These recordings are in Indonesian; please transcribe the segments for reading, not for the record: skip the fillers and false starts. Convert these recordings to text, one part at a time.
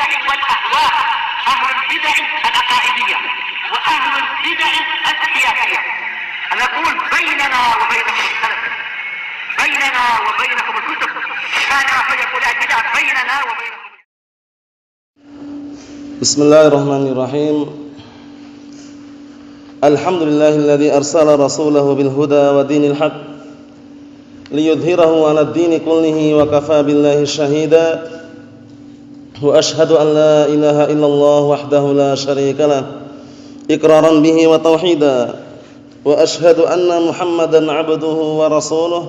البدع والأهواء، أهل البدع العقائدية وأهل البدع السياسية. نقول بيننا وبينكم السلف، بيننا وبينكم الكتب، كان فيقول البدع بيننا وبينكم. بسم الله الرحمن الرحيم. الحمد لله الذي أرسل رسوله بالهدى ودين الحق ليظهره على الدين كله وكفى بالله شهيدا وأشهد أن لا إله إلا الله وحده لا شريك له إقرارا به وتوحيدا وأشهد أن محمدا عبده ورسوله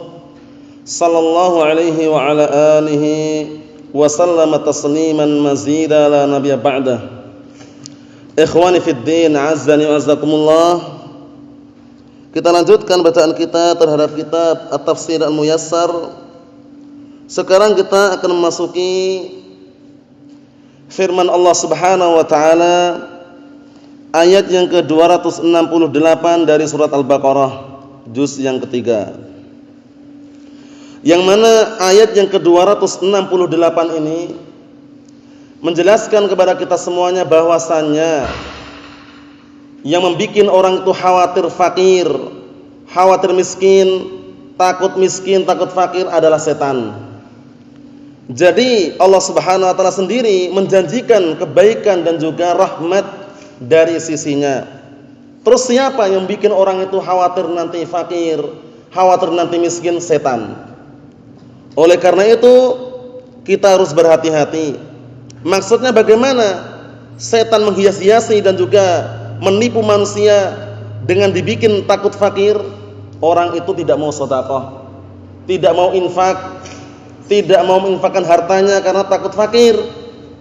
صلى الله عليه وعلى آله وسلم تسليما مزيدا لا نبي بعده. Ikhwani fid din, azzani wa azzakumullah. Kita lanjutkan bacaan kita terhadap kitab At-Tafsir Al-Muyassar. Sekarang kita akan memasuki firman Allah Subhanahu wa taala ayat yang ke-268 dari surat Al-Baqarah juz yang ketiga. Yang mana ayat yang ke-268 ini menjelaskan kepada kita semuanya bahwasannya yang membuat orang itu khawatir fakir, khawatir miskin, takut fakir adalah setan. Jadi Allah Subhanahu wa taala sendiri menjanjikan kebaikan dan juga rahmat dari sisinya. Terus siapa yang bikin orang itu khawatir nanti fakir, khawatir nanti miskin? Setan. Oleh karena itu kita harus berhati-hati. Maksudnya bagaimana setan menghias-hiasi dan juga menipu manusia dengan dibikin takut fakir? Orang itu tidak mau sedekah, tidak mau infak, tidak mau menginfakkan hartanya karena takut fakir.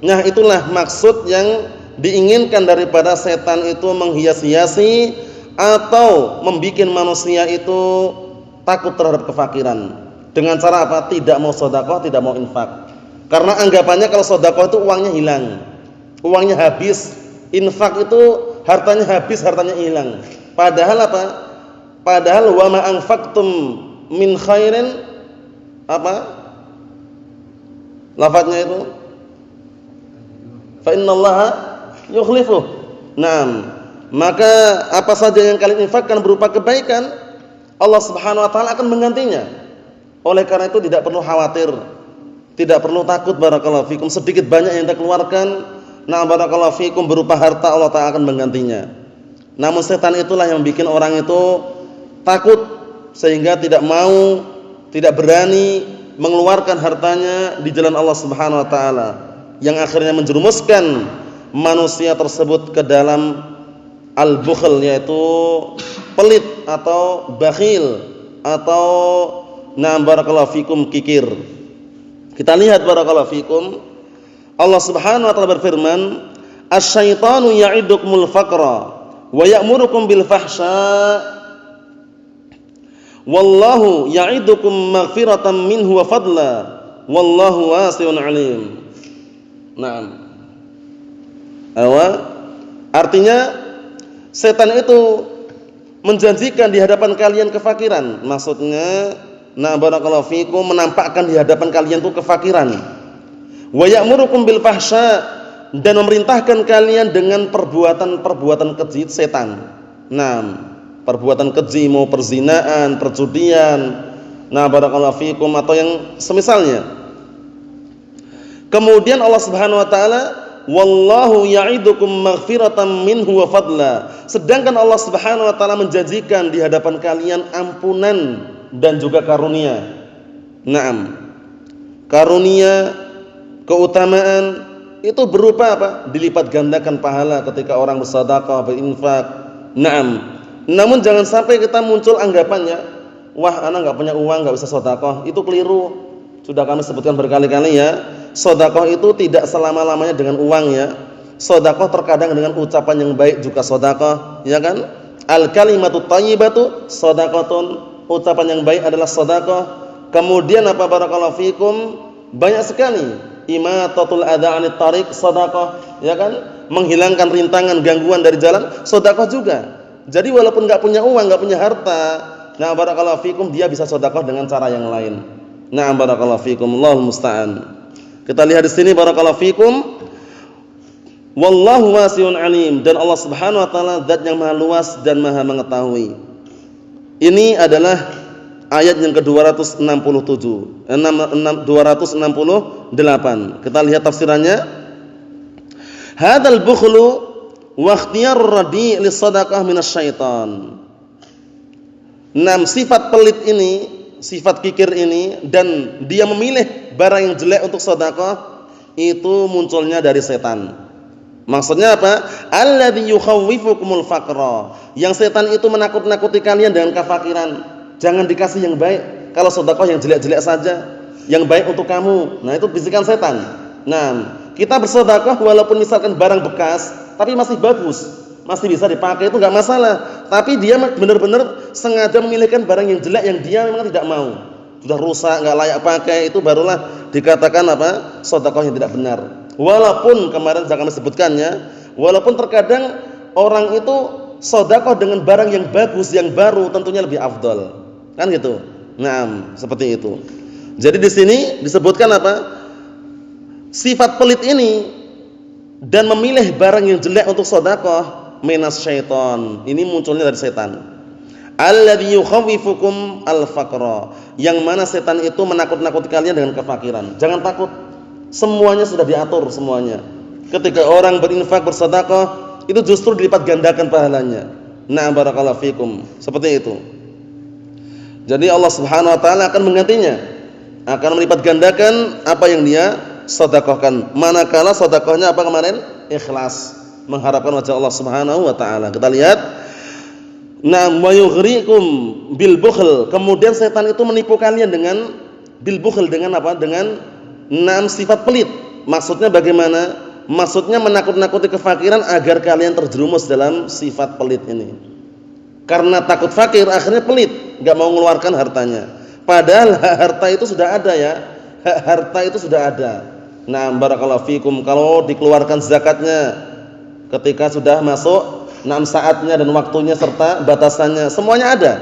Nah, itulah maksud yang diinginkan daripada setan itu menghias-hiasi atau membikin manusia itu takut terhadap kefakiran. Dengan cara apa? Tidak mau sedekah, tidak mau infak. Karena anggapannya kalau sedekah itu uangnya hilang, uangnya habis. Infak itu hartanya habis, hartanya hilang. Padahal apa? Padahal wa ma anfaqtum min khairin apa? Lafadznya itu fa innallaha yukhlifuh. Naam. Maka apa saja yang kalian infakkan berupa kebaikan, Allah Subhanahu wa taala akan menggantinya. Oleh karena itu tidak perlu khawatir, tidak perlu takut barakallahu fikum. Sedikit banyak yang kita keluarkan, nah barakallahu fikum berupa harta, Allah Ta'ala akan menggantinya. Namun setan itulah yang bikin orang itu takut sehingga tidak mau, tidak berani mengeluarkan hartanya di jalan Allah Subhanahu wa taala, yang akhirnya menjerumuskan manusia tersebut ke dalam al-bukhl, yaitu pelit atau bakhil atau barakallahu fikum kikir. Kita lihat barakallahu fikum, Allah Subhanahu wa taala berfirman, "Asy-syaitanu ya'idukumul faqra wa ya'murukum bil fahsya wallahu ya'idukum maghfiratan minhu wa fadla wallahu wasi'un 'alim." Naam. Artinya setan itu menjanjikan di hadapan kalian kefakiran. Maksudnya barakallahu fikum menampakkan di hadapan kalian itu kefakiran. Wa ya'murukum bil fahsya, dan memerintahkan kalian dengan perbuatan-perbuatan keji setan. Perbuatan keji, mau perzinaan, perjudian, barakallahu fikum, atau yang semisalnya. Kemudian Allah Subhanahu wa taala, wallahu ya'idukum maghfiratan minhu wa fadla. Sedangkan Allah Subhanahu wa taala menjanjikan di hadapan kalian ampunan dan juga karunia. Karunia, keutamaan itu berupa apa? Dilipat gandakan pahala ketika orang bersedekah, berinfak. Namun jangan sampai kita muncul anggapannya, wah anak enggak punya uang, enggak bisa sedekah. Itu keliru. Sudah kami sebutkan berkali-kali ya. Sedekah itu tidak selama-lamanya dengan uang ya. Sedekah terkadang dengan ucapan yang baik juga sedekah, ya kan? Al kalimatu thayyibatu shadaqatun. Ucapan yang baik adalah sedekah. Kemudian apa barakallahu fikum? Banyak sekali imatatul adza 'anit tariq sedekah, ya kan? Menghilangkan rintangan, gangguan dari jalan, sedekah juga. Jadi walaupun enggak punya uang, enggak punya harta, barakallahu fikum, dia bisa sedekah dengan cara yang lain. Barakallahu fikum, Allahul musta'an. Kita lihat di sini barakallahu fikum, Wallahu wasi'un alim, dan Allah Subhanahu wa taala zat yang maha luas dan maha mengetahui. Ini adalah ayat yang ke-268. Kita lihat tafsirannya. Hadzal bukhlu wa ikhtiyarur radi' lis-shadaqah minasyaiton. Sifat pelit ini, sifat kikir ini, dan dia memilih barang yang jelek untuk sedekah, itu munculnya dari setan. Maksudnya apa? Alladzi yukhawwifukumul faqra. Yang setan itu menakut-nakuti kalian dengan kefakiran. Jangan dikasih yang baik. Kalau sedekah yang jelek-jelek saja, yang baik untuk kamu. Nah, itu bisikan setan. Nah, kita bersedekah walaupun misalkan barang bekas, tapi masih bagus, masih bisa dipakai, itu enggak masalah. Tapi dia benar-benar sengaja memilihkan barang yang jelek yang dia memang tidak mau. Sudah rusak, enggak layak pakai, itu barulah dikatakan apa? Sedekah yang tidak benar. Walaupun kemarin saya akan sebutkannya, walaupun terkadang orang itu sedekah dengan barang yang bagus, yang baru, tentunya lebih afdal. Kan gitu. Nah, seperti itu. Jadi di sini disebutkan apa? Sifat pelit ini dan memilih barang yang jelek untuk sedekah minas syaiton. Ini munculnya dari setan. Alladzi yukhawwifukum al-faqra. Yang mana setan itu menakut-nakuti kalian dengan kefakiran. Jangan takut. Semuanya sudah diatur semuanya. Ketika orang berinfak, bersedekah, itu justru dilipat gandakan pahalanya. Nah, barakallahu fikum. Seperti itu. Jadi Allah Subhanahu wa taala akan menggantinya. Akan melipat gandakan apa yang dia sedekahkan. Manakala sedekahnya apa kemarin? Ikhlas, mengharapkan wajah Allah Subhanahu wa taala. Kita lihat. Nah, wa yughrikum bil bukhl. Kemudian setan itu menipu kalian dengan bil bukhl, dengan apa? Dengan sifat pelit. Maksudnya bagaimana? Maksudnya menakut-nakuti kefakiran agar kalian terjerumus dalam sifat pelit ini. Karena takut fakir akhirnya pelit, enggak mau mengeluarkan hartanya. Padahal harta itu sudah ada ya. Harta itu sudah ada. Nah, barakallahu fikum, kalau dikeluarkan zakatnya ketika sudah masuk saatnya dan waktunya serta batasannya, semuanya ada.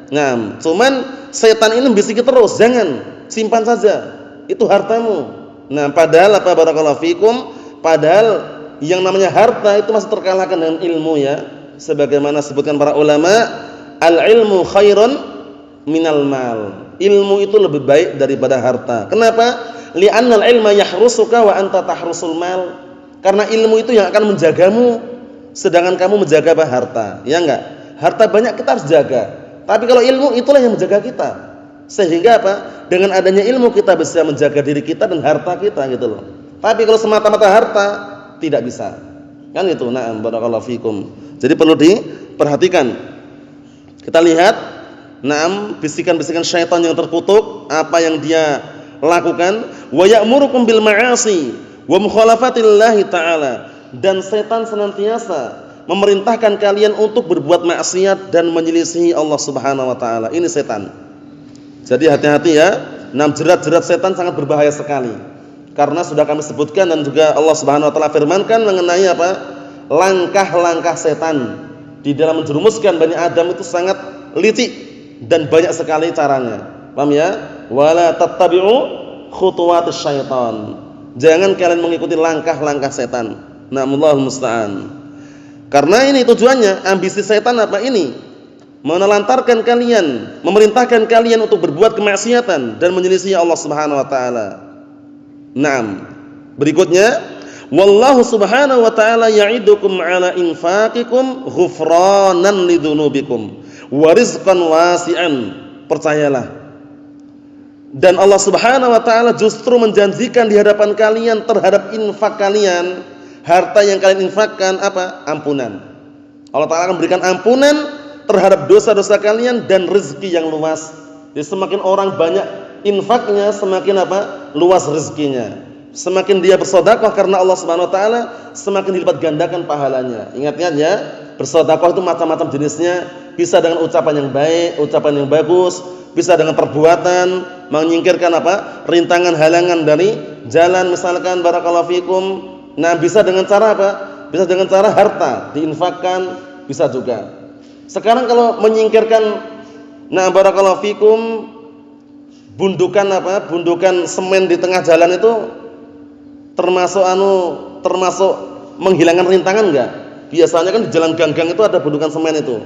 Nah, cuman setan ini membisiki terus, jangan, simpan saja. Itu hartamu. Nah, padahal apa, barakallahu fikum, padahal yang namanya harta itu masih terkalahkan dengan ilmu ya. Sebagaimana sebutkan para ulama, al-ilmu khairun minal mal. Ilmu itu lebih baik daripada harta. Kenapa? Li'annal ilma yahrusuka wa anta tahrusul mal. Karena ilmu itu yang akan menjagamu, sedangkan kamu menjaga apa? Harta. Ya enggak? Harta banyak kita harus jaga. Tapi kalau ilmu itulah yang menjaga kita. Sehingga apa? Dengan adanya ilmu kita bisa menjaga diri kita dan harta kita gitu loh. Tapi kalau semata-mata harta tidak bisa. Kan itu. Na'am barakallahu fikum. Jadi perlu diperhatikan. Kita lihat bisikan-bisikan syaitan yang terkutuk, apa yang dia lakukan. Wa ya'murukum bil ma'asi wa mukhalafatillahi ta'ala. Dan setan senantiasa memerintahkan kalian untuk berbuat maksiat dan menyelisihi Allah Subhanahu wa taala. Ini setan. Jadi hati-hati ya. Jerat-jerat setan sangat berbahaya sekali. Karena sudah kami sebutkan dan juga Allah Subhanahu wa taala firmankan mengenai apa? Langkah-langkah setan di dalam menjerumuskan Bani Adam itu sangat licik dan banyak sekali caranya. Paham ya? Wala tattabi'u khutuwatis syaitan. Jangan kalian mengikuti langkah-langkah setan. Na'amullahu musta'an. Karena ini tujuannya, ambisi setan apa ini? Menelantarkan kalian, memerintahkan kalian untuk berbuat kemaksiatan dan menyelisih Allah Subhanahu wa taala. Naam. Berikutnya, wallahu subhanahu wa ta'ala ya'idukum 'ala infaqikum ghufranan lidzunubikum wa rizqan wasi'an. Percayalah. Dan Allah Subhanahu wa taala justru menjanjikan di hadapan kalian terhadap infak kalian, harta yang kalian infakkan apa? Ampunan. Allah taala akan berikan ampunan terhadap dosa-dosa kalian dan rezeki yang luas. Jadi semakin orang banyak infaknya, semakin apa? Luas rezekinya. Semakin dia bersedekah karena Allah Subhanahu wa taala, semakin dilipat gandakan pahalanya. Ingat-ingat ya, bersedekah itu macam-macam jenisnya. Bisa dengan ucapan yang baik, ucapan yang bagus, bisa dengan perbuatan, menyingkirkan apa? Rintangan, halangan dari jalan, misalkan barakallahu fikum. Nah, bisa dengan cara apa? Bisa dengan cara harta diinfakkan, bisa juga. Sekarang kalau menyingkirkan, nah barakallahu fikum, bundukan apa? Bundukan semen di tengah jalan itu termasuk menghilangkan rintangan enggak? Biasanya kan di jalan gang-gang itu ada gundukan semen itu.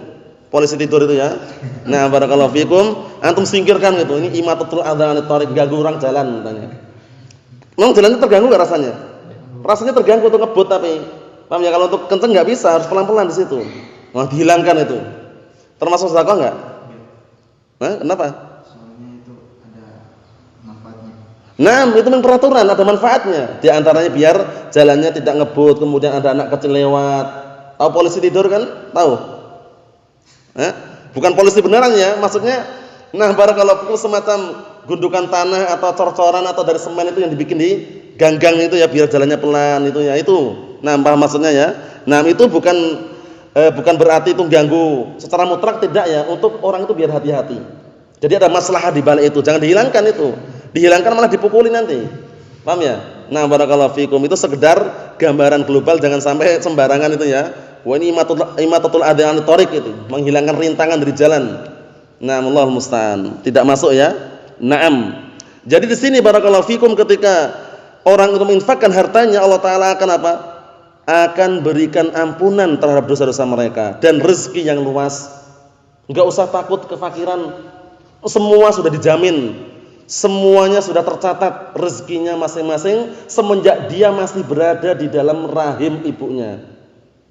Polisi tidur itu ya. Nah, barakallahu fikum, antum singkirkan gitu. Ini imatatul adhan tariq, ganggu orang jalan katanya. Memang jalannya terganggu enggak rasanya? Rasanya terganggu untuk ngebut tapi. Paham ya, kalau untuk kenceng enggak bisa, harus pelan-pelan di situ. Nah, dihilangkan itu. Termasuk sedekah enggak? Hah? Kenapa? Soalnya itu ada manfaatnya. Nah, itu memang peraturan, ada manfaatnya. Di antaranya biar jalannya tidak ngebut, kemudian ada anak kecil lewat. Tahu polisi tidur kan? Tahu? Bukan polisi beneran ya, maksudnya nah barakallahu semacam gundukan tanah atau cor-coran atau dari semen itu yang dibikin di gang-gang itu ya biar jalannya pelan itu ya itu. Nah, paham maksudnya ya. Nah, itu bukan berarti itu ganggu secara mutlak, tidak ya, untuk orang itu biar hati-hati. Jadi ada maslahah di balik itu, jangan dihilangkan itu. Dihilangkan malah dipukuli nanti. Paham ya? Nah, barakallahu fikum, itu sekedar gambaran global, jangan sampai sembarangan itu ya. Wah, ini imatatul adhan tariq itu, menghilangkan rintangan dari jalan. Nah, Allahul musta'an. Tidak masuk ya. Naam. Jadi di sini barakallahu fikum, ketika orang itu menginfakkan hartanya, Allah taala akan apa? Akan berikan ampunan terhadap dosa-dosa mereka dan rezeki yang luas. Enggak usah takut kefakiran. Semua sudah dijamin. Semuanya sudah tercatat rezekinya masing-masing semenjak dia masih berada di dalam rahim ibunya.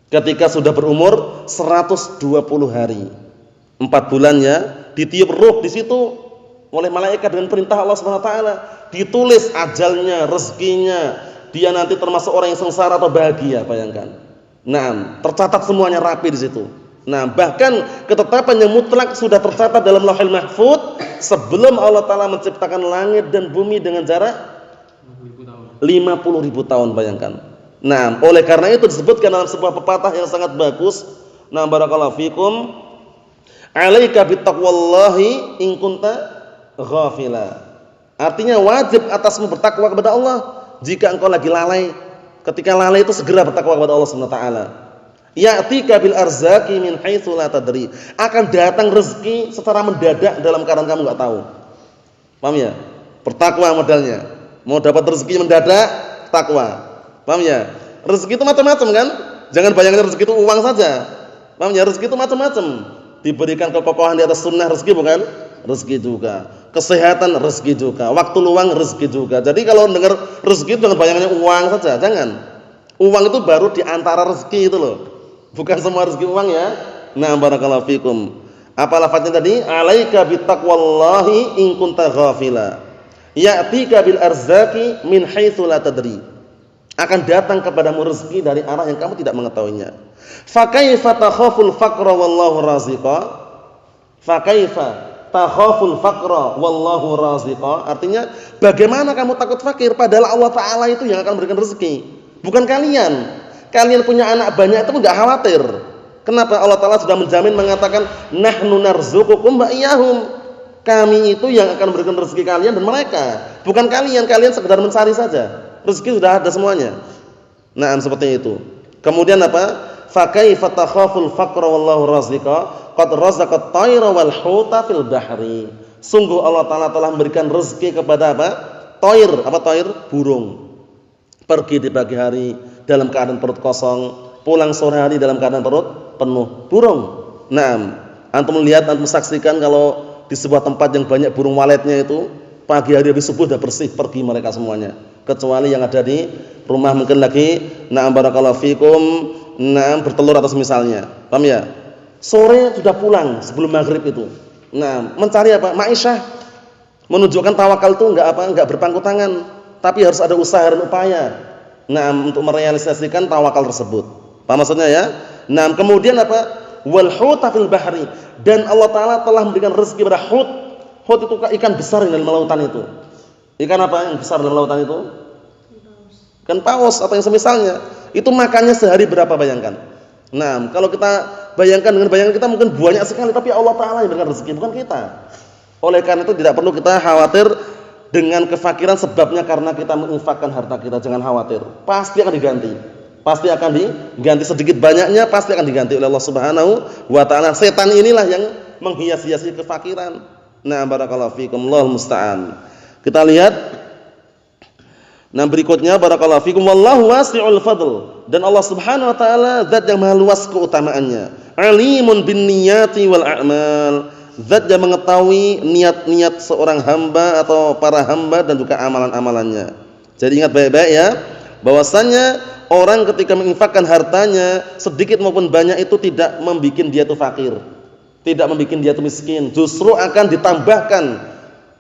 Ketika sudah berumur 120 hari. 4 bulan ya, ditiup ruh di situ oleh malaikat dengan perintah Allah Subhanahu wa taala. Ditulis ajalnya, rezekinya. Dia nanti termasuk orang yang sengsara atau bahagia, bayangkan. Nah, tercatat semuanya rapi di situ. Nah, bahkan ketetapan yang mutlak sudah tercatat dalam Lauhul Mahfuz sebelum Allah taala menciptakan langit dan bumi dengan jarak 50.000 tahun, bayangkan. Nah, oleh karena itu disebutkan dalam sebuah pepatah yang sangat bagus. Nah, barakallahu fikum, alaika bittaqwallahi in kunta ghafila. Artinya wajib atasmu bertakwa kepada Allah jika engkau lagi lalai. Ketika lalai itu segera bertakwa kepada Allah Subhanahu wa taala. Ya'tika bil arzaqi min haitsu la tadri. Akan datang rezeki secara mendadak dalam keadaan kamu enggak tahu. Paham ya? Bertakwa modalnya. Mau dapat rezeki mendadak, takwa. Paham ya? Rezeki itu macam-macam kan? Jangan bayangkan rezeki itu uang saja. Paham ya? Rezeki itu macam-macam. Diberikan kekokohan di atas sunnah rezeki bukan? Rezeki juga. Kesehatan rezeki juga. Waktu luang rezeki juga. Jadi kalau dengar rezeki itu jangan bayangannya uang saja, jangan. Uang itu baru di antara rezeki itu loh. Bukan semua rezeki uang ya. Nah, barakallahu fikum. Apa lafadznya tadi? Alaika bittaqwallahi in kunta ghafila. Ya'tika bil arzaqi min haitsu la tadri. Akan datang kepadamu rezeki dari arah yang kamu tidak mengetahuinya. Fa kaifa takhaful faqra wallahu raziqa? Fa kaifa takhaful faqra wallahu raziqa? Artinya, bagaimana kamu takut fakir padahal Allah taala itu yang akan memberikan rezeki, bukan kalian. Kalian punya anak banyak itu enggak khawatir. Kenapa? Allah taala sudah menjamin, mengatakan nahnu narzuqukum wa iyyahum. Kami itu yang akan memberikan rezeki kalian dan mereka, bukan kalian. Kalian sekedar mencari saja. Rezeki sudah ada semuanya. Nah, seperti itu. Kemudian apa? Fa kaifa takhaful faqra wallahu raziqa? Qad razaqat tayra wal huta fil bahri. Sungguh Allah taala telah memberikan rezeki kepada apa? Thair. Apa thair? Burung. Pergi di pagi hari dalam keadaan perut kosong, pulang sore hari dalam keadaan perut penuh. Burung. Nah, antum lihat, antum saksikan kalau di sebuah tempat yang banyak burung waletnya itu, pagi hari habis subuh sudah bersih pergi mereka semuanya. Kecuali yang ada di rumah mungkin lagi na'am barakallahu fikum, na'am bertelur atau semisalnya. Paham ya? Sore sudah pulang sebelum maghrib itu. Nah, mencari apa? Ma'isyah. Menunjukkan tawakal itu enggak berpangku tangan, tapi harus ada usaha dan upaya. Nah, untuk merealisasikan tawakal tersebut. Paham maksudnya ya? Nah, kemudian apa? Wal huta fil bahri, dan Allah taala telah memberikan rezeki pada hut. Hut itu ikan besar yang dalam lautan itu. Ikan apa yang besar dalam lautan itu? Ikan paus atau yang semisalnya. Itu makannya sehari berapa, bayangkan. Nah, kalau kita bayangkan dengan bayangan kita mungkin banyak sekali, tapi Allah taala yang memberikan rezeki, bukan kita. Oleh karena itu tidak perlu kita khawatir dengan kefakiran, sebabnya karena kita menginfakkan harta kita. Jangan khawatir, pasti akan diganti. Pasti akan diganti, sedikit banyaknya pasti akan diganti oleh Allah Subhanahu wa taala. Setan inilah yang menghias-hiasi kefakiran. Nah, barakallahu fikum, Allahul musta'an. Kita lihat Nah, berikutnya barakallahu fikum, wallahu wasi'ul fadl, dan Allah Subhanahu wa taala zat yang maha luas keutamaannya. Alimun bin niyati wal a'mal, zat yang mengetahui niat-niat seorang hamba atau para hamba dan juga amalan-amalannya. Jadi ingat baik-baik ya, bahwasanya orang ketika menginfakkan hartanya sedikit maupun banyak itu tidak membikin dia itu fakir, tidak membikin dia itu miskin, justru akan ditambahkan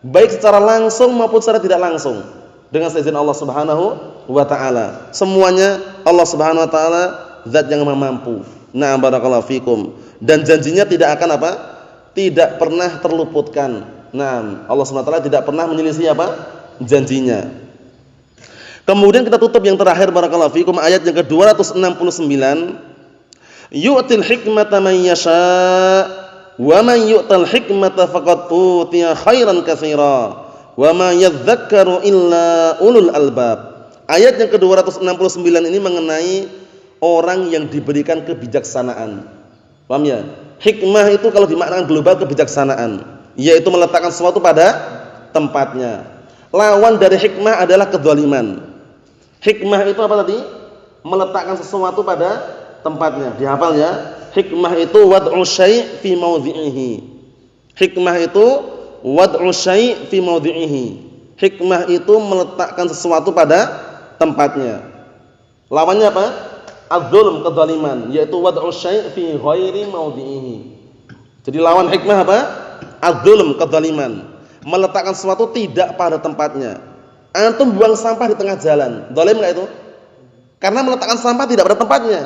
baik secara langsung maupun secara tidak langsung dengan seizin Allah Subhanahu wa taala. Semuanya Allah Subhanahu wa taala zat yang mampu. Nah, barakallahu fikum. Dan janjinya tidak akan apa? Tidak pernah terluputkan. Nah, Allah Subhanahu wa taala tidak pernah menyelisih apa? Janjinya. Kemudian kita tutup yang terakhir barakallahu fikum, ayat yang ke-269. Yu'til hikmata man yasha' wa man yu'tal hikmata faqad utiya khairan katsira. Wa ma yadhakkaru illa ulul albab. Ayat yang ke-269 ini mengenai orang yang diberikan kebijaksanaan. Paham ya? Hikmah itu kalau dimaknakan global kebijaksanaan, yaitu meletakkan sesuatu pada tempatnya. Lawan dari hikmah adalah kedzaliman. Hikmah itu apa tadi? Meletakkan sesuatu pada tempatnya. Dihafal ya? Hikmah itu wad'u syai' fi mawdhi'ihi. Hikmah itu wad'u syai' fi mawdhi'ihi. Hikmah itu meletakkan sesuatu pada tempatnya. Lawannya apa? Az-zulm, kedzaliman, yaitu wad'u syai' fi ghairi mawdhi'ihi. Jadi lawan hikmah apa? Az-zulm, kedzaliman, meletakkan sesuatu tidak pada tempatnya. Antum buang sampah di tengah jalan, zalim enggak itu? Karena meletakkan sampah tidak pada tempatnya.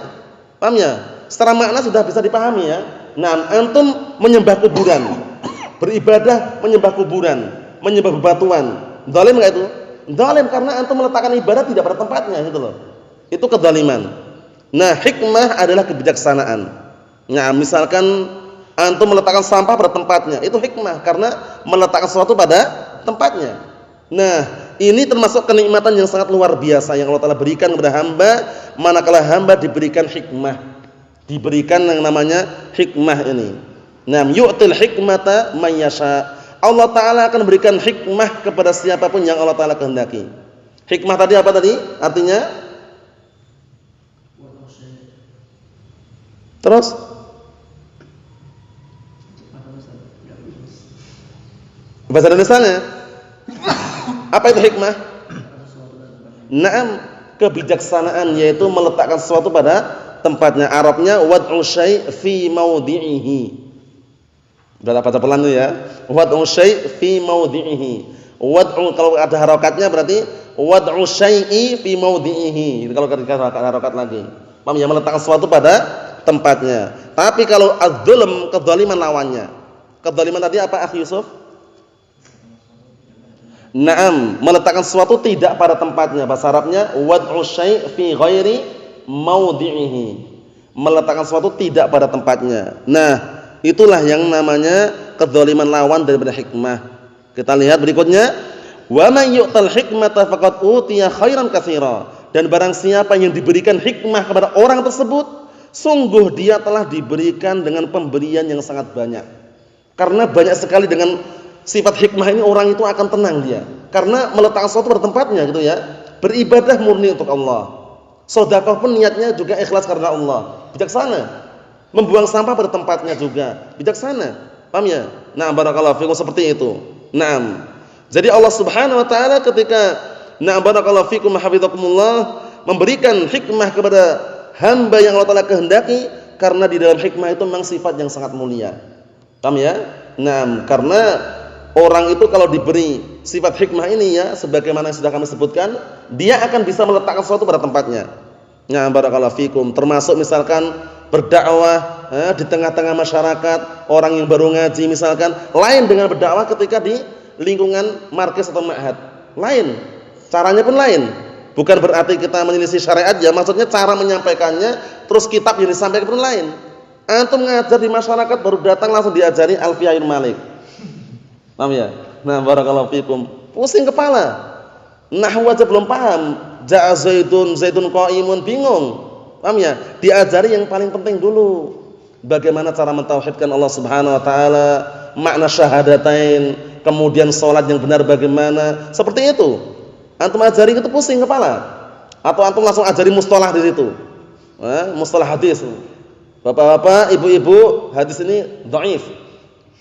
Paham ya? Secara makna sudah bisa dipahami ya. Nah, antum menyembah kuburan, beribadah menyembah kuburan, menyembah bebatuan, zalim enggak itu? Zalim karena antum meletakkan ibadah tidak pada tempatnya, gitu loh. Itu kezaliman. Nah, hikmah adalah kebijaksanaan. Nah, misalkan antum meletakkan sampah pada tempatnya, itu hikmah karena meletakkan sesuatu pada tempatnya. Nah, ini termasuk kenikmatan yang sangat luar biasa yang Allah Ta'ala berikan kepada hamba manakala hamba diberikan hikmah, diberikan yang namanya hikmah ini. Nah, yu'til hikmata man yasha. Allah Ta'ala akan berikan hikmah kepada siapapun yang Allah Ta'ala kehendaki. Hikmah tadi apa tadi? Artinya terus bahasa Indonesianya apa itu hikmah? Naam, kebijaksanaan, yaitu meletakkan sesuatu pada tempatnya. Arabnya wad'u syai' fi mawdhi'ihi. Sudah baca pelan itu ya. Wad'u syai' fi mawdhi'ihi. Wad'u kalau ada harokatnya berarti wad'u syai'i fi mawdhi'ihi. Kalau ada harokat lagi. Paham ya? Meletakkan sesuatu pada tempatnya. Tapi kalau az-zulm, kedzaliman lawannya. Kedzaliman tadi apa, Akh Yusuf? Naam, meletakkan sesuatu tidak pada tempatnya. Bahasa Arabnya wad'u syai' fi ghairi mawdhi'ihi. Meletakkan sesuatu tidak pada tempatnya. Nah, itulah yang namanya kedzaliman lawan daripada hikmah. Kita lihat berikutnya, wa may yu'tal hikmata faqad utiya khairan katsira. Dan barang siapa yang diberikan hikmah kepada orang tersebut, sungguh dia telah diberikan dengan pemberian yang sangat banyak. Karena banyak sekali dengan sifat hikmah ini orang itu akan tenang dia. Karena meletakkan sesuatu pada tempatnya gitu ya. Beribadah murni untuk Allah. Sedekah pun niatnya juga ikhlas karena Allah. Bijaksana. Membuang sampah pada tempatnya juga bijaksana. Paham ya? Nah, barakallahu fikum, seperti itu. Naam. Jadi Allah Subhanahu wa taala ketika barakallahu fikum hafizakumullah memberikan hikmah kepada hamba yang Allah Taala kehendaki, karena di dalam hikmah itu memang sifat yang sangat mulia. Paham ya? Nah, karena orang itu kalau diberi sifat hikmah ini ya, sebagaimana yang sudah kami sebutkan, dia akan bisa meletakkan sesuatu pada tempatnya. Nah, barakallahu fikum, termasuk misalkan berdakwah di tengah-tengah masyarakat, orang yang baru ngaji misalkan, lain dengan berdakwah ketika di lingkungan markis atau ma'had. Lain, caranya pun lain. Bukan berarti kita menyelisih syariat ya, maksudnya cara menyampaikannya, terus kitab yang disampaikan pun lain. Antum ngajar di masyarakat baru datang langsung diajari Alfiyah Ibnu Malik. Paham ya? Nah, barakallahu fikum. Pusing kepala. Nahwu aja belum paham. Ja'a Zaidun, Zaidun qaimun, bingung. Paham ya? Diajari yang paling penting dulu. Bagaimana cara mentauhidkan Allah Subhanahu wa taala, makna syahadatain, kemudian salat yang benar bagaimana. Seperti itu. Antum ajari itu pusing kepala. Atau antum langsung ajari mustalah di situ. Mustalah hadis. Bapak-bapak, ibu-ibu, hadis ini dhaif.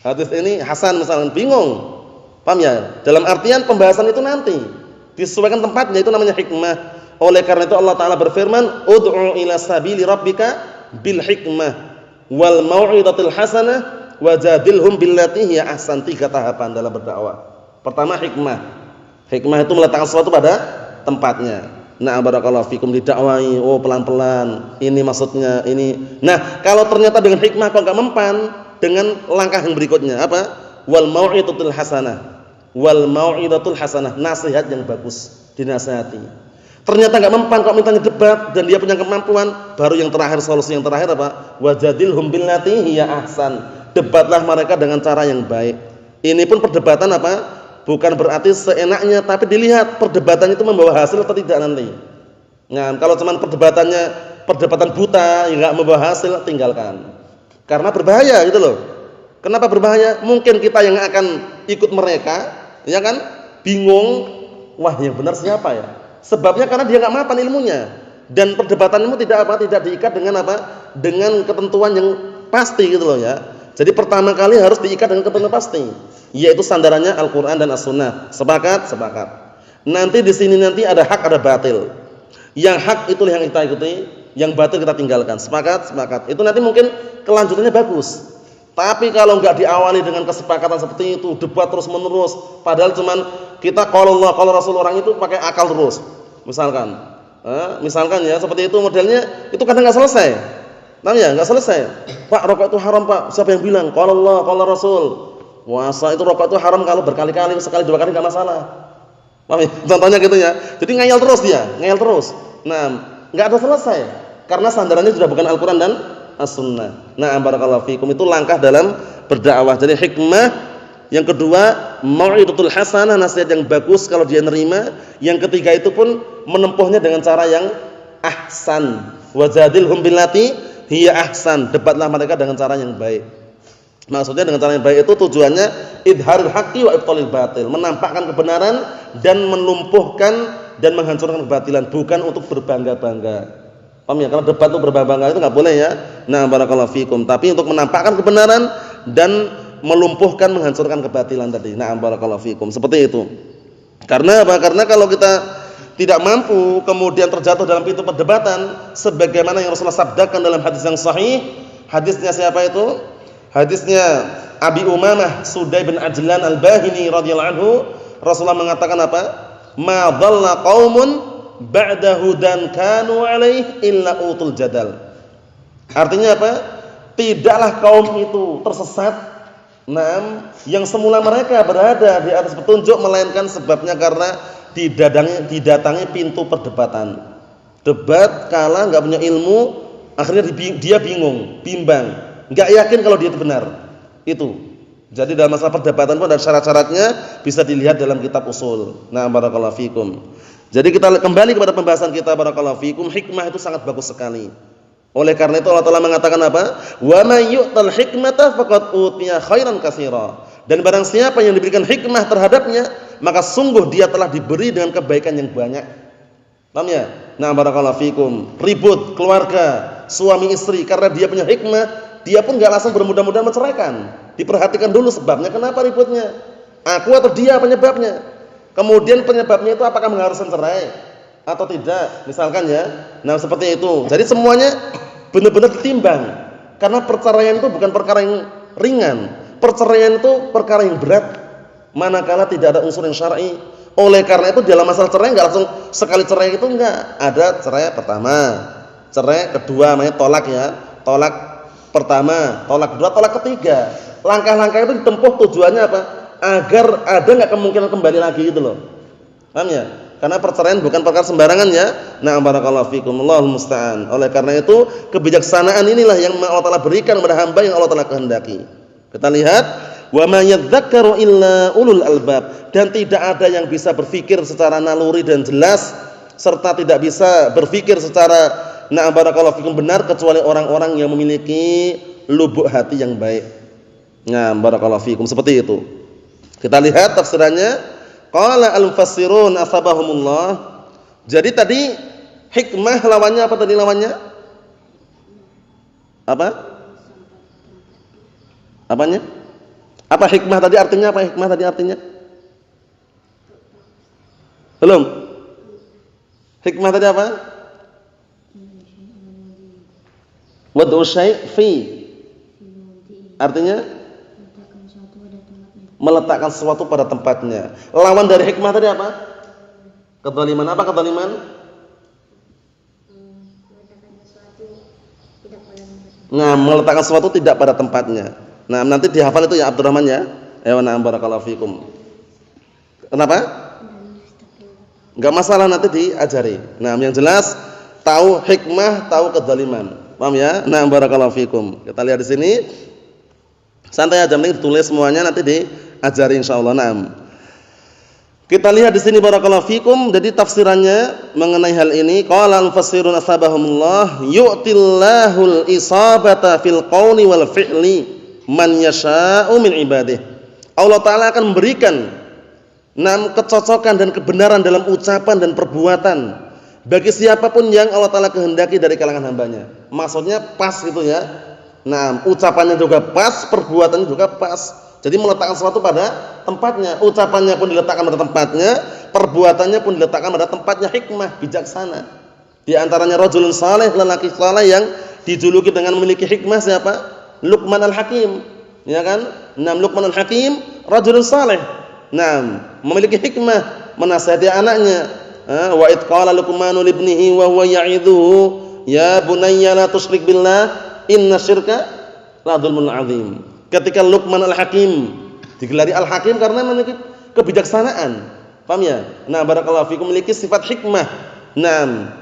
Hadis ini hasan misalnya, bingung. Paham ya? Dalam artian pembahasan itu nanti disesuaikan tempatnya, itu namanya hikmah. Oleh karena itu Allah Ta'ala berfirman, ud'u ila sabili rabbika bil hikmah wal mau'izatil hasanah wajadilhum billati hiya ahsan. 3 tahapan dalam berdakwah. Pertama hikmah. Hikmah itu meletakkan sesuatu pada tempatnya. Nah, barakallahu fikum, didakwai, pelan-pelan, ini maksudnya ini. Nah, kalau ternyata dengan hikmah kok enggak mempan, dengan langkah yang berikutnya apa? Wal mau'izatul hasanah. Wal mau'izatul hasanah, nasihat yang bagus, dinasihati. Ternyata enggak mempan kok mintanya debat dan dia punya kemampuan, baru yang terakhir, solusi yang terakhir apa? Wajadilhum billati hiya ahsan. Debatlah mereka dengan cara yang baik. Ini pun perdebatan apa? Bukan berarti seenaknya, tapi dilihat perdebatan itu membawa hasil atau tidak nanti. Nah, kalau cuma perdebatan buta yang enggak membawa hasil, tinggalkan. Karena berbahaya gitu loh. Kenapa berbahaya? Mungkin kita yang akan ikut mereka, ya kan? Bingung, wah yang benar siapa ya? Sebabnya karena dia enggak mapan ilmunya. Dan perdebatanmu tidak diikat dengan apa? Dengan ketentuan yang pasti gitu loh ya. Jadi pertama kali harus diikat dengan ketentuan pasti, yaitu sandarannya Al-Qur'an dan As-Sunnah. Sepakat? Sepakat. Nanti di sini nanti ada hak, ada batil. Yang hak itulah yang kita ikuti, yang batil kita tinggalkan. Sepakat? Sepakat. Itu nanti mungkin kelanjutannya bagus. Tapi kalau enggak diawali dengan kesepakatan seperti itu, debat terus-menerus, padahal cuman kita qala Allah, qala Rasul, orang itu pakai akal terus. Misalkan ya seperti itu modelnya, itu kadang enggak selesai. Paham ya? Enggak selesai. Pak, rokok itu haram, Pak. Siapa yang bilang? Qala Allah, qala Rasul. Puasa itu rokok itu haram kalau berkali-kali, sekali 2 kali enggak masalah. Paham ya? Contohnya gitu ya. Jadi ngayal terus dia, ngayal terus. Nah, enggak ada selesai. Karena sandarannya sudah bukan Al-Qur'an dan As-Sunnah. Nah, barakallahu fikum, itu langkah dalam berdakwah. Jadi hikmah, yang kedua mau'izatul hasanah, nasihat yang bagus kalau dia nerima. Yang ketiga itu pun menempuhnya dengan cara yang ahsan. Wajadilhum billati hiya ahsan. Debatlah mereka dengan cara yang baik. Maksudnya dengan cara yang baik itu tujuannya idharul haqqi wa ibtalil batil, menampakkan kebenaran dan melumpuhkan dan menghancurkan kebatilan, bukan untuk berbangga-bangga. Paham ya? Kalau debat itu berbangga-bangga itu enggak boleh ya. Nah, barakallahu fikum. Tapi untuk menampakkan kebenaran dan melumpuhkan, menghancurkan kebatilan tadi. Nah, barakallahu fikum. Seperti itu. Karena apa? Karena kalau kita tidak mampu kemudian terjatuh dalam pintu perdebatan sebagaimana yang Rasulullah sabdakan dalam hadis yang sahih. Hadisnya siapa itu? Hadisnya Abi Umamah Sudai bin Ajlan Al-Bahili radhiyallahu anhu. Rasulullah mengatakan apa? Ma dhalla qaumun ba'da hudan kanu alaih illa utul jadal. Artinya apa? Tidaklah kaum itu tersesat yang semula mereka berada di atas petunjuk, melainkan sebabnya karena didatangi pintu perdebatan. Debat kalah, enggak punya ilmu, akhirnya dia bingung, bimbang, enggak yakin kalau dia itu benar. Itu. Jadi dalam masalah perdebatan pun ada syarat-syaratnya, bisa dilihat dalam kitab usul. Nah, barakallahu fikum. Jadi kita kembali kepada pembahasan kita, barakallahu fikum. Hikmah itu sangat bagus sekali. Oleh karena itu Allah Ta'ala mengatakan apa? Wa may yu'tal hikmata faqad utiya khairan katsira. Dan barang siapa yang diberikan hikmah terhadapnya, maka sungguh dia telah diberi dengan kebaikan yang banyak. Paham ya? Nah, barakallahu fikum. Ribut keluarga, suami istri, karena dia punya hikmah, dia pun enggak langsung bermudah-mudahan menceraikan. Diperhatikan dulu sebabnya, kenapa ributnya? Aku atau dia penyebabnya? Kemudian penyebabnya itu apakah mengharuskan cerai atau tidak? Misalkan ya. Nah, seperti itu. Jadi semuanya benar-benar ditimbang. Karena perceraian itu bukan perkara yang ringan. Perceraian itu perkara yang berat manakala tidak ada unsur yang syar'i. Oleh karena itu dalam masalah cerai enggak langsung sekali cerai itu enggak. Ada cerai pertama, cerai kedua, namanya tolak ya. Tolak pertama, tolak kedua, tolak ketiga. Langkah-langkah itu ditempuh tujuannya apa? Agar ada enggak kemungkinan kembali lagi gitu loh. Paham ya? Karena perceraian bukan perkara sembarangan ya. Nah, barakallahu fikum, Allahul musta'an. Oleh karena itu, kebijaksanaan inilah yang Allah Ta'ala berikan kepada hamba yang Allah Ta'ala kehendaki. Kita lihat, wa may yadhakkaru illa ulul albab, dan tidak ada yang bisa berpikir secara naluri dan jelas serta tidak bisa berpikir secara barakallahu fikum benar kecuali orang-orang yang memiliki lubuk hati yang baik. Nah, barakallahu fikum, seperti itu. Kita lihat tafsirannya. Qala al-mufassirun asabahumullah. Jadi tadi hikmah lawannya apa tadi lawannya? Apa? Apanya? Apa hikmah tadi artinya apa? Hikmah tadi artinya? Belum. Hikmah tadi apa? Wad'u syai' fi. Artinya meletakkan sesuatu pada tempatnya. Lawan dari hikmah tadi apa? Kedzaliman. Apa kedzaliman? Nah, meletakkan sesuatu tidak pada tempatnya. Nah, nanti dihafal itu ya Abdurrahman ya. Ayo na'am barakallahu fikum. Kenapa? Enggak masalah, nanti diajari. Nah, yang jelas tahu hikmah, tahu kedzaliman. Paham ya? Na'am barakallahu fikum. Kita lihat di sini. Santai aja, penting ditulis semuanya, nanti diajari insyaallah. Na'am. Kita lihat di sini barakallahu fikum. Jadi tafsirannya mengenai hal ini, qala al-mufassirun asbahumullah, yu'tillahul isabata fil qawli wal fi'li man yasha'u min ibadihi. Allah taala akan memberikan kecocokan dan kebenaran dalam ucapan dan perbuatan bagi siapapun yang Allah taala kehendaki dari kalangan hambanya. Maksudnya pas gitu ya. Nah, ucapannya juga pas, perbuatannya juga pas. Jadi meletakkan sesuatu pada tempatnya. Ucapannya pun diletakkan pada tempatnya, perbuatannya pun diletakkan pada tempatnya. Hikmah, bijaksana. Di antaranya rajulun saleh, lelaki saleh yang dijuluki dengan memiliki hikmah siapa? Luqman al-Hakim. Ya kan? Nah, Luqman al-Hakim rajulun saleh. Nah, memiliki hikmah, menasihati anaknya. Wa id qala Luqmanu libnihi wa huwa ya'idhuhu ya bunayya la tusyrik billah inna syirka la dzulmun 'adzim. Ketika Luqman al-Hakim, digelari al-Hakim karena memiliki kebijaksanaan. Paham ya? Nah, barakallahu fikum, memiliki sifat hikmah. Nah,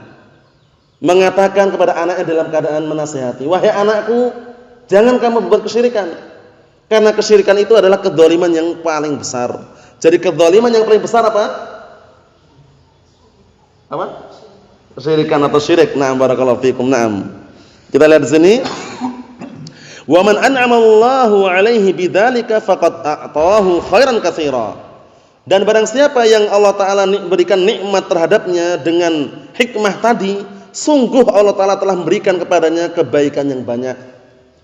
mengatakan kepada anaknya dalam keadaan menasihati, "Wahai anakku, jangan kamu berbuat kesyirikan." Karena kesyirikan itu adalah kedzaliman yang paling besar. Jadi kedzaliman yang paling besar apa? Apa? Kesyirikan atau syirik. Nah, barakallahu fikum. Naam. Kita lihat di sini. Wa man an'ama Allahu 'alaihi bidzalika faqad a'tahu khairan katsira. Dan barang siapa yang Allah taala berikan nikmat terhadapnya dengan hikmah tadi, sungguh Allah taala telah memberikan kepadanya kebaikan yang banyak.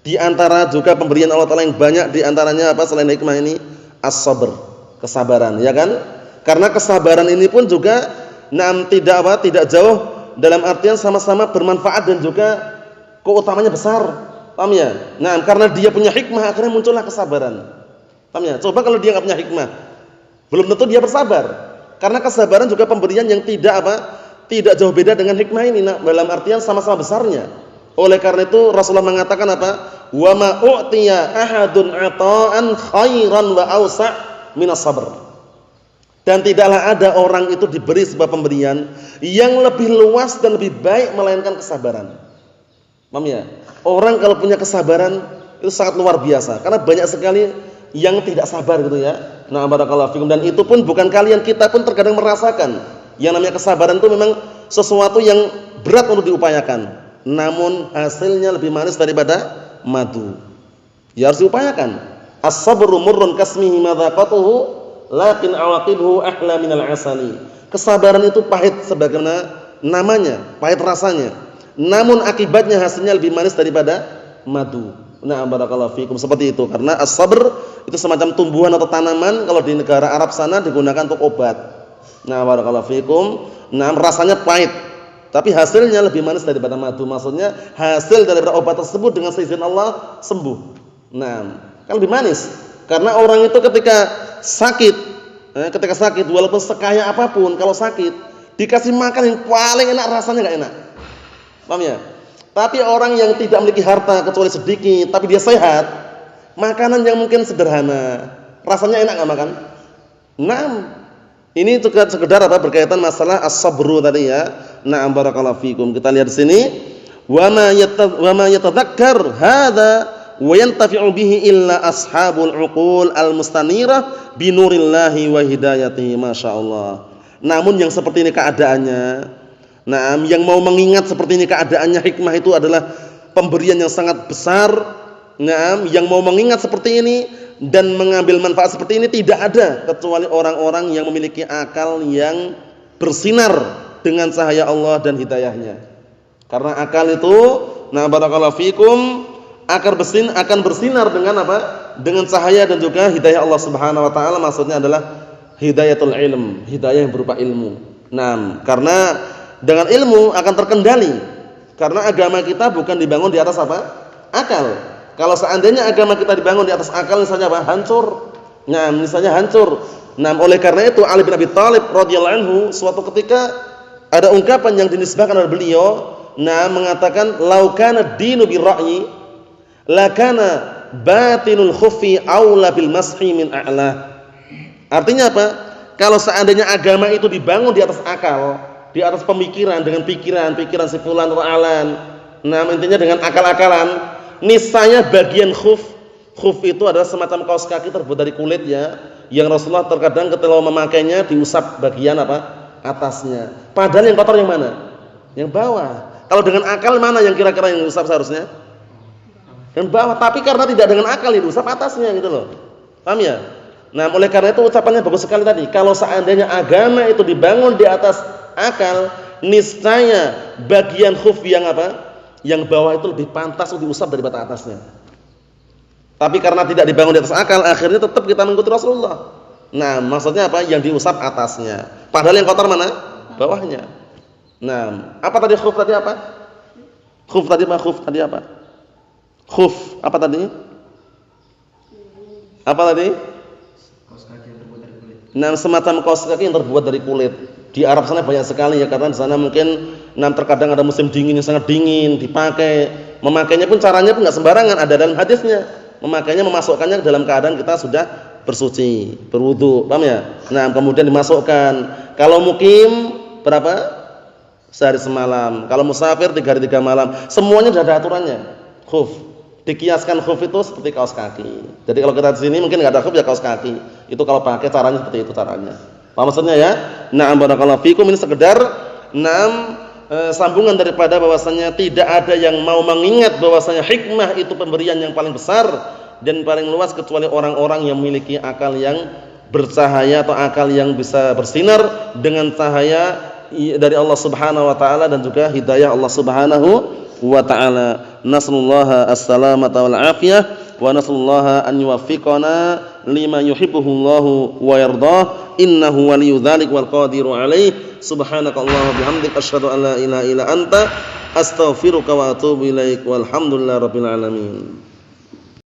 Di antara juga pemberian Allah taala yang banyak, di antaranya apa selain hikmah ini? As-sabr, kesabaran, ya kan? Karena kesabaran ini pun juga tidak jauh dalam artian sama-sama bermanfaat dan juga keutamanya besar. Paham ya? Nah, karena dia punya hikmah akhirnya muncullah kesabaran. Paham ya? Coba kalau dia enggak punya hikmah, belum tentu dia bersabar. Karena kesabaran juga pemberian yang tidak jauh beda dengan hikmah ini. Nah, dalam artian sama-sama besarnya. Oleh karena itu Rasulullah mengatakan apa? Wa ma u'tiya ahadun 'ata'an khairan wa awsa' minas sabr. Dan tidaklah ada orang itu diberi sebuah pemberian yang lebih luas dan lebih baik melainkan kesabaran. Paham ya? Orang kalau punya kesabaran itu sangat luar biasa. Karena banyak sekali yang tidak sabar gitu ya. Nah, barakallahu fikum, dan itu pun bukan kalian, kita pun terkadang merasakan yang namanya kesabaran itu memang sesuatu yang berat untuk diupayakan. Namun hasilnya lebih manis daripada madu. Ya harus diupayakan. As-sabru murrun kasmihi madzaqatuhu lakin awaqibhu ahla minal asali. Kesabaran itu pahit sebagaimana namanya, pahit rasanya. Namun akibatnya hasilnya lebih manis daripada madu. Nah, barakallahu fikum, seperti itu. Karena as-sabr itu semacam tumbuhan atau tanaman, kalau di negara Arab sana digunakan untuk obat. Nah, barakallahu fikum. Nah, rasanya pahit, tapi hasilnya lebih manis daripada madu. Maksudnya hasil daripada obat tersebut dengan seizin Allah sembuh. Nah, kan lebih manis. Karena orang itu ketika sakit walaupun sekaya apapun, kalau sakit dikasih makan yang paling enak, rasanya enggak enak. Paham ya? Tapi orang yang tidak memiliki harta kecuali sedikit, tapi dia sehat, makanan yang mungkin sederhana, rasanya enak enggak makan? Nah, ini juga sekedar berkaitan masalah as-sabru tadi ya. Na'am barakallahu fikum. Kita lihat di sini, wa ma yatadzakkar hadza wa yantafi'u bihi illa ashabul uqul al-mustanirah bi nurillahi wa hidayatihi, masyaallah. Namun yang seperti ini keadaannya, yang mau mengingat seperti ini keadaannya, hikmah itu adalah pemberian yang sangat besar. Yang mau mengingat seperti ini dan mengambil manfaat seperti ini tidak ada kecuali orang-orang yang memiliki akal yang bersinar dengan cahaya Allah dan hidayahnya. Karena akal itu, nah barakallahu fikum, akan bersinar dengan apa? Dengan cahaya dan juga hidayah Allah Subhanahu wa taala, maksudnya adalah hidayatul ilm, hidayah yang berupa ilmu. Nah, karena dengan ilmu akan terkendali. Karena agama kita bukan dibangun di atas apa? Akal. Kalau seandainya agama kita dibangun di atas akal, misalnya apa? Hancur. Nah, misalnya hancur. Nah, oleh karena itu Ali bin Abi Thalib radhiyallahu anhu suatu ketika ada ungkapan yang dinisbahkan oleh beliau, nah mengatakan lau kana dinu birra'yi la kana batinul khufi aula bil mashi min a'la. Artinya apa? Kalau seandainya agama itu dibangun di atas akal, di atas pemikiran, dengan pikiran si fulan ra'alan, nah intinya dengan akal-akalan, niscaya bagian khuf itu adalah semacam kaos kaki terbuat dari kulit ya, yang Rasulullah terkadang ketika memakainya diusap bagian apa? Atasnya. Padahal yang kotor yang mana? Yang bawah. Kalau dengan akal mana yang kira-kira yang diusap seharusnya? Yang bawah. Tapi karena tidak dengan akal diusap atasnya gitu loh. Paham ya? Nah, oleh karena itu ucapannya bagus sekali tadi. Kalau seandainya agama itu dibangun di atas akal, niscaya bagian khuf yang apa? Yang bawah itu lebih pantas untuk diusap daripada atasnya. Tapi karena tidak dibangun di atas akal, akhirnya tetap kita mengikuti Rasulullah. Nah, maksudnya apa? Yang diusap atasnya. Padahal yang kotor mana? Bawahnya. Nah, apa tadi khuf tadi apa? Khuf tadi apa? Khuf tadi apa? Khuf apa tadi? Apa tadi? Kaos kaki yang terbuat dari kulit. Nah, semacam kaos kaki yang terbuat dari kulit. Di Arab sana banyak sekali ya, karena di sana mungkin terkadang ada musim dingin yang sangat dingin dipakai. Memakainya pun caranya pun enggak sembarangan, ada dalam hadisnya. Memakainya memasukkannya dalam keadaan kita sudah bersuci, berwudu, paham ya? Nah, kemudian dimasukkan. Kalau mukim berapa? Sehari semalam. Kalau musafir 3 hari 3 malam. Semuanya sudah ada aturannya. Khuf. Dikiaskan khuf itu seperti kaos kaki. Jadi kalau kita di sini mungkin enggak ada khuf ya kaos kaki. Itu kalau pakai caranya seperti itu caranya. Paham maksudnya ya? Na'am barakallahu fikum, ini sekedar sambungan daripada bahwasanya tidak ada yang mau mengingat bahwasanya hikmah itu pemberian yang paling besar dan paling luas kecuali orang-orang yang memiliki akal yang bercahaya atau akal yang bisa bersinar dengan cahaya dari Allah Subhanahu wa taala dan juga hidayah Allah Subhanahu wa taala. Nasallallahu as-salamata wal afiyah wa nasallallahu an yuwaffiqana lima yuhibbuhullahu wa yardah. Innahu waliyyu dzalik wal qadiru alaih. Subhanakallahumma bihamdika asyhadu an la ilaha illa anta astaghfiruka wa atubu ilaik. Walhamdulillahirabbil alamin.